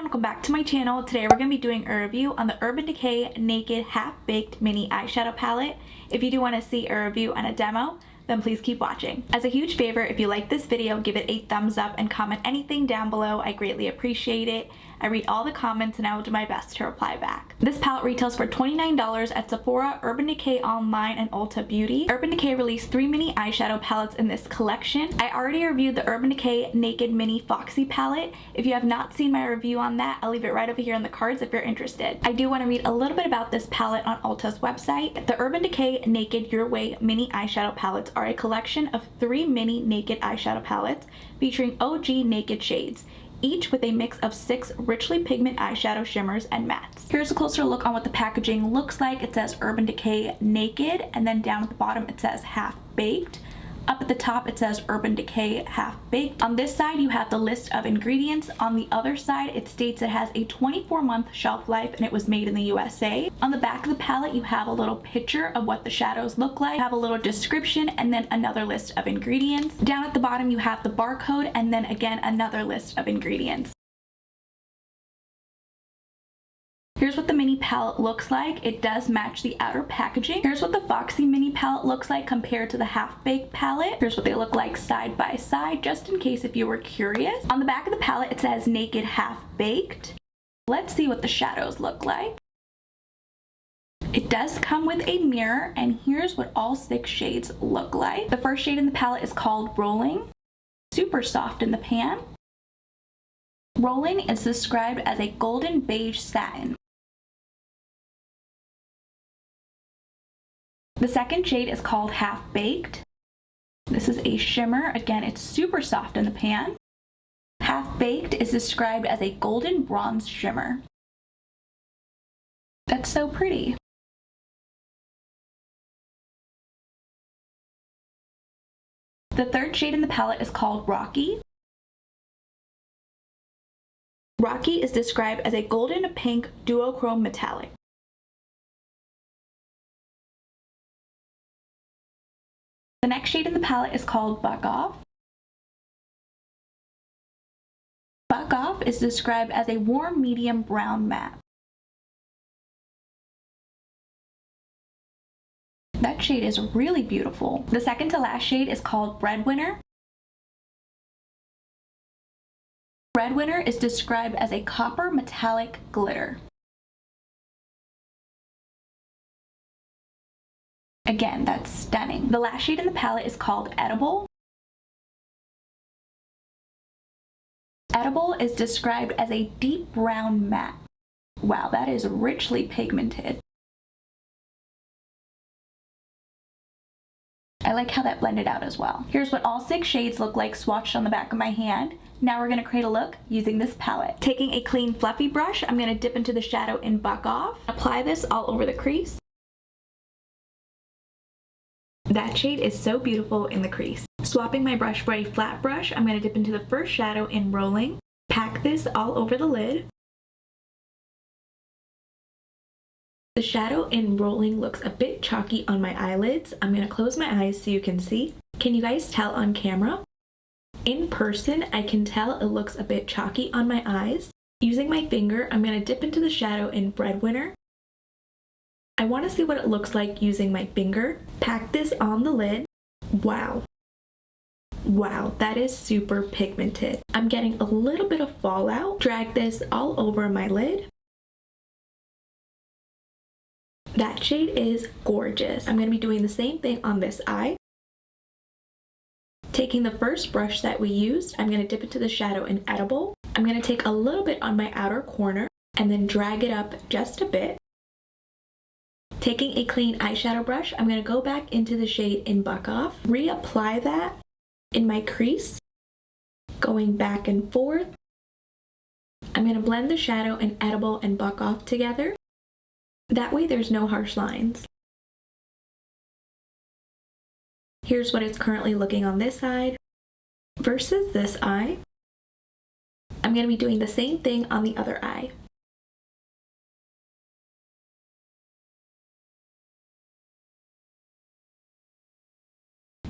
welcome back to my channel. Today we're going to be doing a review on the Urban Decay Naked Half Baked Mini Eyeshadow Palette. If you do want to see a review and a demo, then please keep watching. As a huge favor, if you like this video, give it a thumbs up and comment anything down below. I greatly appreciate it. I read all the comments and I will do my best to reply back. This palette retails for $29 at Sephora, Urban Decay Online, and Ulta Beauty. Urban Decay released 3 mini eyeshadow palettes in this collection. I already reviewed the Urban Decay Naked Mini Foxy palette. If you have not seen my review on that, I'll leave it right over here in the cards if you're interested. I do want to read a little bit about this palette on Ulta's website. The Urban Decay Naked Your Way mini eyeshadow palettes are a collection of 3 mini naked eyeshadow palettes featuring OG naked shades, each with a mix of 6 richly pigment eyeshadow shimmers and mattes. Here's a closer look on what the packaging looks like. It says Urban Decay Naked, and then down at the bottom it says Half Baked. Up at the top it says Urban Decay Half Baked. On this side you have the list of ingredients. On the other side it states it has a 24-month shelf life and it was made in the USA. On the back of the palette you have a little picture of what the shadows look like. You have a little description and then another list of ingredients. Down at the bottom you have the barcode and then again another list of ingredients. Here's what the mini palette looks like. It does match the outer packaging. Here's what the Foxy mini palette looks like compared to the Half Baked palette. Here's what they look like side by side, just in case if you were curious. On the back of the palette it says Naked Half Baked. Let's see what the shadows look like. It does come with a mirror, and here's what all 6 shades look like. The first shade in the palette is called Rolling. Super soft in the pan. Rolling is described as a golden beige satin. The second shade is called Half Baked. This is a shimmer. Again, it's super soft in the pan. Half Baked is described as a golden bronze shimmer. That's so pretty. The third shade in the palette is called Rocky. Rocky is described as a golden pink duochrome metallic. The next shade in the palette is called Buck Off. Buck Off is described as a warm medium brown matte. That shade is really beautiful. The second to last shade is called Breadwinner. Breadwinner is described as a copper metallic glitter. Again, that's stunning. The last shade in the palette is called Edible. Edible is described as a deep brown matte. Wow, that is richly pigmented. I like how that blended out as well. Here's what all 6 shades look like swatched on the back of my hand. Now we're going to create a look using this palette. Taking a clean fluffy brush, I'm going to dip into the shadow in Buck Off. Apply this all over the crease. That shade is so beautiful in the crease. Swapping my brush for a flat brush, I'm going to dip into the first shadow in Rolling. Pack this all over the lid. The shadow in Rolling looks a bit chalky on my eyelids. I'm going to close my eyes so you can see. Can you guys tell on camera? In person, I can tell it looks a bit chalky on my eyes. Using my finger, I'm going to dip into the shadow in Breadwinner. I want to see what it looks like using my finger. Pack this on the lid. Wow. Wow, that is super pigmented. I'm getting a little bit of fallout. Drag this all over my lid. That shade is gorgeous. I'm going to be doing the same thing on this eye. Taking the first brush that we used, I'm going to dip into the shadow in Edible. I'm going to take a little bit on my outer corner and then drag it up just a bit. Taking a clean eyeshadow brush, I'm going to go back into the shade in Buck Off, reapply that in my crease, going back and forth. I'm going to blend the shadow in Edible and Buck Off together. That way there's no harsh lines. Here's what it's currently looking on this side versus this eye. I'm going to be doing the same thing on the other eye.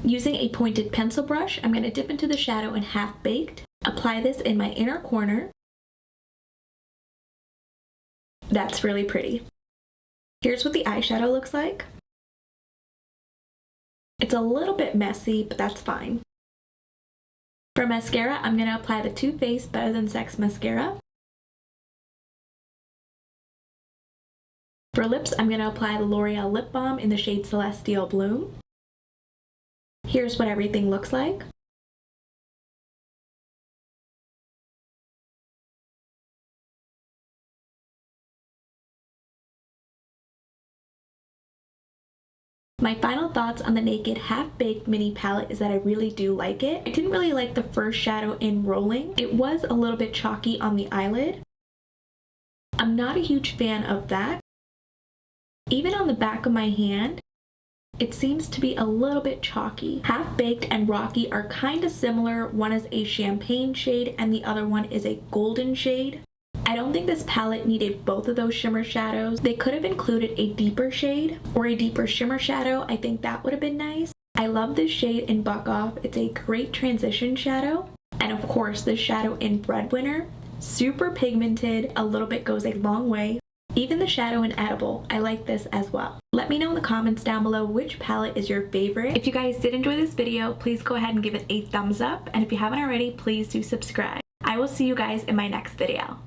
Using a pointed pencil brush, I'm going to dip into the shadow in Half Baked, apply this in my inner corner, That's really pretty. Here's what the eyeshadow looks like. It's a little bit messy, but that's fine. For mascara, I'm going to apply the Too Faced Better Than Sex mascara. For lips, I'm going to apply the L'Oreal Lip Balm in the shade Celestial Bloom. Here's what everything looks like. My final thoughts on the Naked Half Baked Mini Palette is that I really do like it. I didn't really like the first shadow in Rolling. It was a little bit chalky on the eyelid. I'm not a huge fan of that. Even on the back of my hand, it seems to be a little bit chalky. Half Baked and Rocky are kind of similar. One is a champagne shade and the other one is a golden shade. I don't think this palette needed both of those shimmer shadows. They could have included a deeper shade or a deeper shimmer shadow. I think that would have been nice. I love this shade in Buck Off. It's a great transition shadow. And of course, this shadow in Breadwinner. Super pigmented, a little bit goes a long way. Even the shadow in Edible, I like this as well. Let me know in the comments down below which palette is your favorite. If you guys did enjoy this video, please go ahead and give it a thumbs up. And if you haven't already, please do subscribe. I will see you guys in my next video.